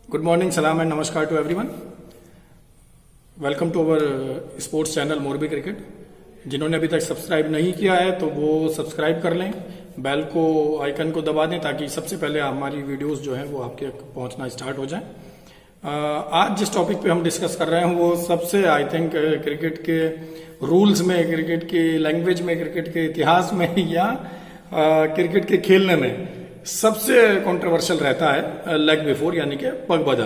Good morning, salam and namaskar to everyone. Welcome to our sports channel Morbi cricket. जिन्होंने अभी तक subscribe नहीं किया है तो वो सब्सक्राइब कर लें, बेल को आइकन को दबा दें ताकि सबसे पहले हमारी वीडियोस जो हैं वो आपके पहुंचना स्टार्ट हो जाए। आज जिस टॉपिक पे हम डिस्कस कर रहे हैं वो सबसे आई थिंक क्रिकेट के रूल्स में, क्रिकेट की लैंग्वेज में, क्रिकेट के इतिहास में या क्रिकेट के खेलने में सबसे कंट्रोवर्शियल रहता है लेग बिफोर, यानी कि पग बजा।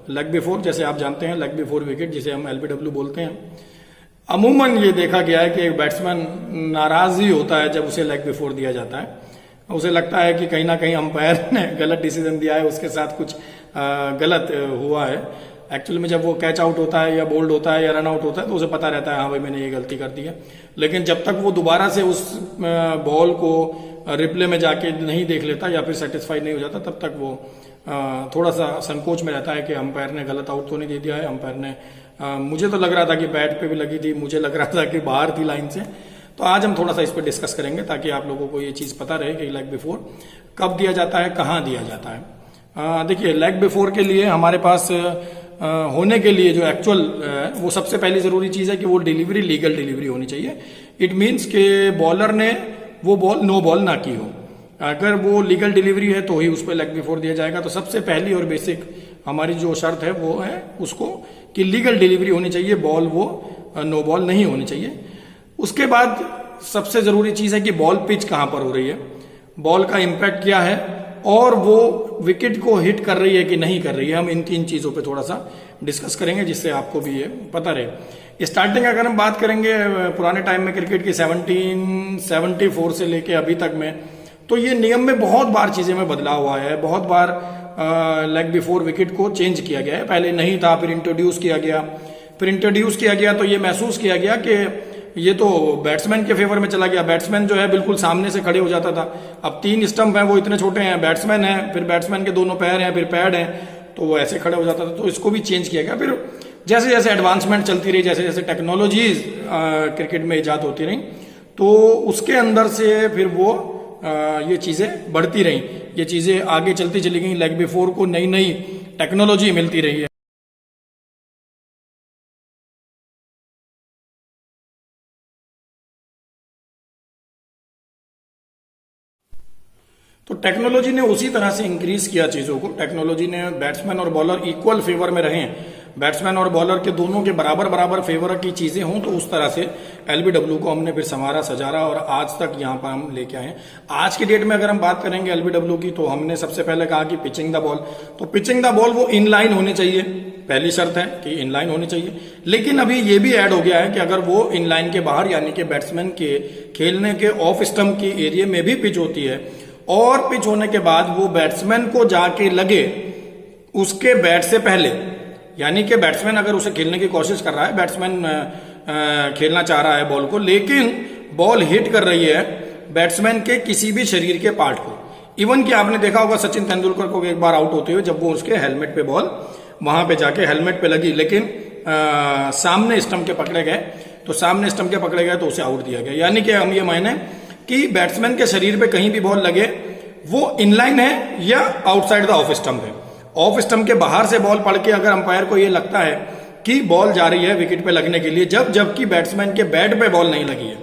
लेग बिफोर जैसे आप जानते हैं, लेग बिफोर विकेट जिसे हम एलबीडब्ल्यू बोलते हैं। अमूमन ये देखा गया है कि एक बैट्समैन नाराज ही होता है जब उसे लेग बिफोर दिया जाता है। उसे लगता है कि कहीं ना कहीं अंपायर ने गलत डिसीजन दिया है, उसके साथ कुछ गलत हुआ है। एक्चुअली में जब वो कैच आउट होता है या बोल्ड होता है या रन आउट होता है तो उसे पता रहता है हाँ भाई मैंने ये गलती कर दी है। लेकिन जब तक वो दोबारा से उस बॉल को रिप्ले में जाके नहीं देख लेता या फिर सेटिस्फाई नहीं हो जाता, तब तक वो थोड़ा सा संकोच में रहता है कि अंपायर ने गलत आउट तो नहीं दे दिया है। अंपायर ने मुझे तो लग रहा था कि बैट पे भी लगी थी, मुझे लग रहा था कि बाहर थी लाइन से। तो आज हम थोड़ा सा इस पर डिस्कस करेंगे ताकि आप लोगों को ये चीज पता रहे कि लेग बिफोर कब दिया जाता है, कहाँ दिया जाता है। देखिए, लेग बिफोर के लिए हमारे पास होने के लिए जो एक्चुअल वो सबसे पहली जरूरी चीज है कि वो डिलीवरी लीगल डिलीवरी होनी चाहिए। इट मीन्स के बॉलर ने वो बॉल नो बॉल ना की हो। अगर वो लीगल डिलीवरी है तो ही उस पर लेग बिफोर दिया जाएगा। तो सबसे पहली और बेसिक हमारी जो शर्त है वो है उसको कि लीगल डिलीवरी होनी चाहिए, बॉल वो नो बॉल नहीं होनी चाहिए। उसके बाद सबसे जरूरी चीज है कि बॉल पिच कहां पर हो रही है, बॉल का इंपैक्ट क्या है और वो विकेट को हिट कर रही है कि नहीं कर रही है। हम इन तीन चीजों पे थोड़ा सा डिस्कस करेंगे जिससे आपको भी ये पता रहे। स्टार्टिंग अगर हम बात करेंगे पुराने टाइम में क्रिकेट की 1774 से लेके अभी तक में, तो ये नियम में बहुत बार चीजें में बदलाव हुआ है। बहुत बार लेग बिफोर विकेट को चेंज किया गया है। पहले नहीं था, फिर इंट्रोड्यूस किया गया। फिर इंट्रोड्यूस किया गया तो ये महसूस किया गया कि ये तो बैट्समैन के फेवर में चला गया। बैट्समैन जो है बिल्कुल सामने से खड़े हो जाता था। अब 3 स्टंप हैं, वो इतने छोटे हैं, बैट्समैन है, फिर बैट्समैन के दोनों पैर हैं, फिर पैड हैं, तो वो ऐसे खड़े हो जाता था। तो इसको भी चेंज किया गया। फिर जैसे जैसे एडवांसमेंट चलती रही, जैसे जैसे टेक्नोलॉजीज क्रिकेट में इजाद होती रही, तो उसके अंदर से फिर वो ये चीजें बढ़ती रही, ये चीजें आगे चलती चली गई। लेग बिफोर को नई नई टेक्नोलॉजी मिलती रही है। तो टेक्नोलॉजी ने उसी तरह से इंक्रीज किया चीजों को। टेक्नोलॉजी ने बैट्समैन और बॉलर इक्वल फेवर में रहें, बैट्समैन और बॉलर के दोनों के बराबर बराबर फेवर की चीजें हों, तो उस तरह से एलबीडब्ल्यू को हमने फिर संवारा सजारा और आज तक यहाँ पर हम लेके आए। आज की डेट में अगर हम बात करेंगे एलबीडब्ल्यू की, तो हमने सबसे पहले कहा कि पिचिंग द बॉल, तो पिचिंग द बॉल वो इन लाइन होनी चाहिए, पहली शर्त है कि इन लाइन होनी चाहिए। लेकिन अभी ये भी ऐड हो गया है कि अगर वो इन लाइन के बाहर यानी कि बैट्समैन के खेलने के ऑफ स्टंप की एरिया में भी पिच होती है और पिच होने के बाद वो बैट्समैन को जाके लगे उसके बैट से पहले, यानी कि बैट्समैन अगर उसे खेलने की कोशिश कर रहा है, बैट्समैन खेलना चाह रहा है बॉल को, लेकिन बॉल हिट कर रही है बैट्समैन के किसी भी शरीर के पार्ट को। इवन कि आपने देखा होगा सचिन तेंदुलकर को एक बार आउट होते हुए, जब वो उसके हेलमेट पे बॉल वहां पे जाके हेलमेट पे लगी, लेकिन सामने स्टंप के पकड़े गए, तो सामने स्टंप के पकड़े गए तो उसे आउट दिया गया। यानी कि हम ये माने कि बैट्समैन के शरीर पे कहीं भी बॉल लगे वो इनलाइन है या आउटसाइड द ऑफ स्टंप है। ऑफ स्टंप के बाहर से बॉल पड़ के अगर अंपायर को ये लगता है कि बॉल जा रही है विकेट पे लगने के लिए, जबकि बैट्समैन के बैट पे बॉल नहीं लगी है,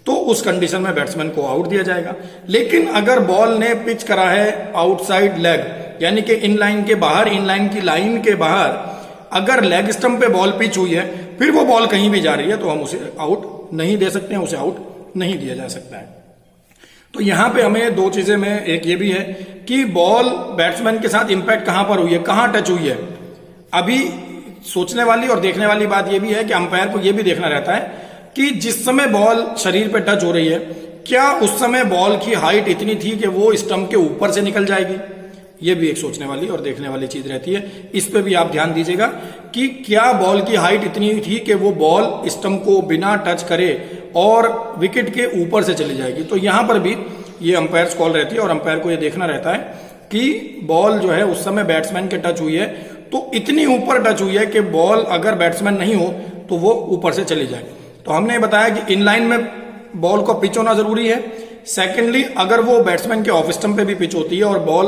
तो उस कंडीशन में बैट्समैन को आउट दिया जाएगा। लेकिन अगर बॉल ने पिच करा है आउटसाइड लेग, यानी कि इनलाइन के बाहर, इनलाइन की लाइन के बाहर अगर लेग स्टंप पे बॉल पिच हुई है, फिर वो बॉल कहीं भी जा रही है, तो हम उसे आउट नहीं दे सकते हैं, उसे आउट नहीं दिया जा सकता है। तो यहां पे हमें दो चीजें में, एक ये भी है कि बॉल बैट्समैन के साथ इंपैक्ट कहां पर हुई है, कहां टच हुई है। अभी सोचने वाली और देखने वाली बात यह भी है कि अंपायर को यह भी देखना रहता है कि जिस समय बॉल शरीर पे टच हो रही है, क्या उस समय बॉल की हाइट इतनी थी कि वो स्टंप के ऊपर से निकल जाएगी। ये भी एक सोचने वाली और देखने वाली चीज रहती है। इस पे भी आप ध्यान दीजिएगा कि क्या बॉल की हाइट इतनी थी कि वो बॉल स्टंप को बिना टच करे और विकेट के ऊपर से चली जाएगी। तो यहां पर भी ये अंपायर्स कॉल रहती है और अंपायर को ये देखना रहता है कि बॉल जो है उस समय बैट्समैन के टच हुई है तो इतनी ऊपर टच हुई है कि बॉल अगर बैट्समैन नहीं हो तो वो ऊपर से चली जाए। तो हमने बताया कि इनलाइन में बॉल को पिच होना जरूरी है। सेकेंडली, अगर वो बैट्समैन के ऑफ स्टंप पे भी पिच होती है और बॉल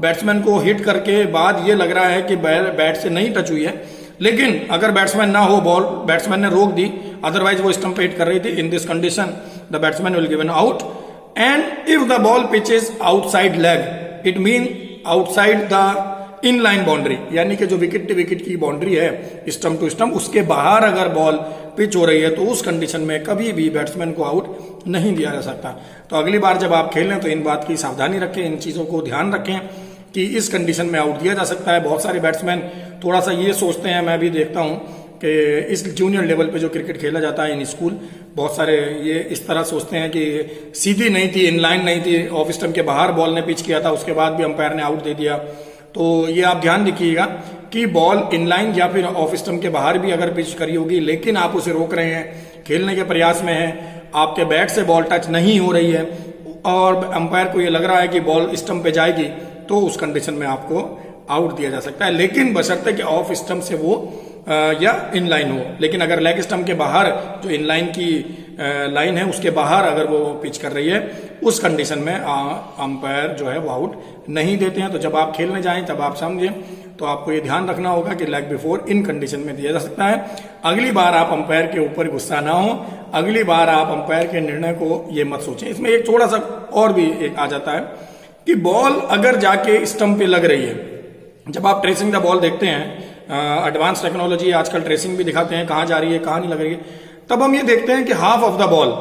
बैट्समैन को हिट करके बाद ये लग रहा है कि बैट से नहीं टच हुई है, लेकिन अगर बैट्समैन ना हो, बॉल बैट्समैन ने रोक दी, अदरवाइज वो स्टंप पे हिट कर रही थी, in this condition the batsman will given out. And if the ball pitches outside leg it mean outside the in line boundary, यानी कि जो विकेट टू विकेट की बाउंड्री है स्टंप टू स्टंप, उसके बाहर अगर बॉल पिच हो रही है तो उस कंडीशन में कभी भी बैट्समैन को आउट नहीं दिया जा सकता। तो अगली बार जब आप खेलें तो इन बात की सावधानी रखें, इन चीजों को ध्यान रखें कि इस कंडीशन में आउट दिया जा सकता है। बहुत सारे बैट्समैन थोड़ा सा ये सोचते हैं, मैं भी देखता हूं कि इस जूनियर लेवल पे जो क्रिकेट खेला जाता है इन स्कूल, बहुत सारे ये इस तरह सोचते हैं कि सीधी नहीं थी, इनलाइन नहीं थी, ऑफ स्टंप के बाहर बॉल ने पिच किया था, उसके बाद भी अंपायर ने आउट दे दिया। तो ये आप ध्यान रखिएगा कि बॉल इनलाइन या फिर ऑफ स्टंप के बाहर भी अगर पिच करी होगी, लेकिन आप उसे रोक रहे हैं, खेलने के प्रयास में हैं, आपके बैट से बॉल टच नहीं हो रही है और अंपायर को ये लग रहा है कि बॉल स्टंप पे जाएगी, तो उस कंडीशन में आपको आउट दिया जा सकता है, लेकिन बशर्ते कि ऑफ स्टंप से वो या इनलाइन हो। लेकिन अगर लेग स्टंप के बाहर जो इनलाइन की लाइन है उसके बाहर अगर वो पिच कर रही है, उस कंडीशन में अंपायर जो है वो आउट नहीं देते हैं। तो जब आप खेलने जाएं तब आप समझें, तो आपको ये ध्यान रखना होगा कि लेग बिफोर इन कंडीशन में दिया जा सकता है। अगली बार आप अंपायर के ऊपर गुस्सा ना हो, अगली बार आप अंपायर के निर्णय को ये मत सोचें। इसमें एक थोड़ा सा और भी एक आ जाता है कि बॉल अगर जाके स्टंप पे लग रही है, जब आप ट्रेसिंग द बॉल देखते हैं, एडवांस टेक्नोलॉजी आजकल ट्रेसिंग भी दिखाते हैं कहां जा रही है कहां नहीं लग रही है, तब हम ये देखते हैं कि हाफ ऑफ द बॉल,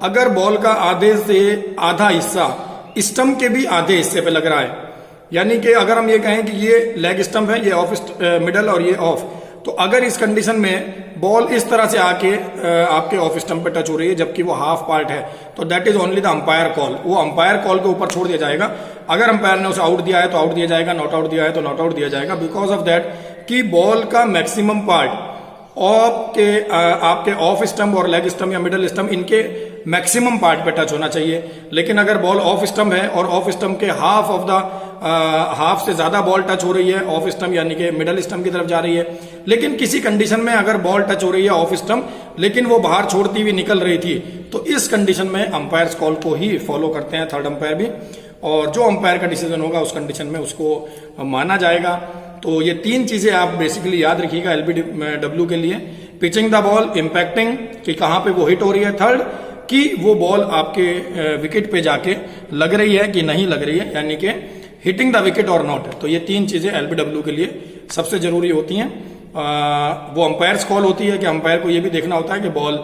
अगर बॉल का आधे से आधा हिस्सा स्टंप के भी आधे हिस्से पे लग रहा है, यानी कि अगर हम ये कहें कि ये लेग स्टंप है, ये ऑफ मिडल और ये ऑफ, तो अगर इस कंडीशन में बॉल इस तरह से आके आपके ऑफ स्टंप पे टच हो रही है जबकि वो हाफ पार्ट है, तो that is only the umpire call, वो अंपायर कॉल के ऊपर छोड़ दिया जाएगा। अगर अंपायर ने उसे आउट दिया है तो आउट दिया जाएगा, नॉट आउट दिया है तो नॉट आउट दिया जाएगा, बिकॉज ऑफ दैट कि बॉल का मैक्सिमम पार्ट आपके ऑफ स्टंप और लेग स्टंप या मिडल स्टंप, इनके मैक्सिमम पार्ट पे टच होना चाहिए। लेकिन अगर बॉल ऑफ स्टंप है और ऑफ स्टंप के हाफ से ज्यादा बॉल टच हो रही है ऑफ स्टंप, यानी कि मिडल स्टंप की तरफ जा रही है, लेकिन किसी कंडीशन में अगर बॉल टच हो रही है ऑफ स्टंप लेकिन वो बाहर छोड़ती हुई निकल रही थी, तो इस कंडीशन में अंपायर कॉल को ही फॉलो करते हैं थर्ड अंपायर भी, और जो अंपायर का डिसीजन होगा उस कंडीशन में उसको माना जाएगा। तो ये तीन चीजें आप बेसिकली याद रखिएगा एलबीडब्ल्यू के लिए: पिचिंग द बॉल, इंपैक्टिंग कि कहां पे वो हिट हो रही है, थर्ड कि वो बॉल आपके विकेट पे जाके लग रही है कि नहीं लग रही है, यानी कि हिटिंग द विकेट और नॉट। तो ये तीन चीजें एलबीडब्ल्यू के लिए सबसे जरूरी होती हैं। वो अंपायर्स कॉल होती है कि अंपायर को ये भी देखना होता है कि बॉल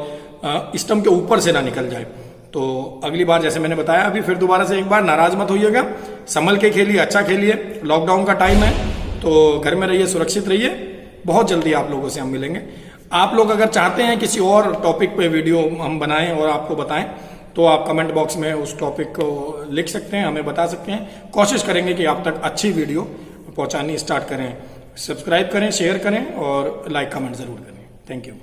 स्टंप के ऊपर से ना निकल जाए। तो अगली बार जैसे मैंने बताया, अभी फिर दोबारा से एक बार नाराज मत होइएगा, संभल के खेलिए, अच्छा खेलिए, लॉकडाउन का टाइम है तो घर में रहिए, सुरक्षित रहिए। बहुत जल्दी आप लोगों से हम मिलेंगे। आप लोग अगर चाहते हैं किसी और टॉपिक पे वीडियो हम बनाएं और आपको बताएं, तो आप कमेंट बॉक्स में उस टॉपिक को लिख सकते हैं, हमें बता सकते हैं। कोशिश करेंगे कि आप तक अच्छी वीडियो पहुंचानी स्टार्ट करें। सब्सक्राइब करें, शेयर करें और लाइक कमेंट जरूर करें। Thank you.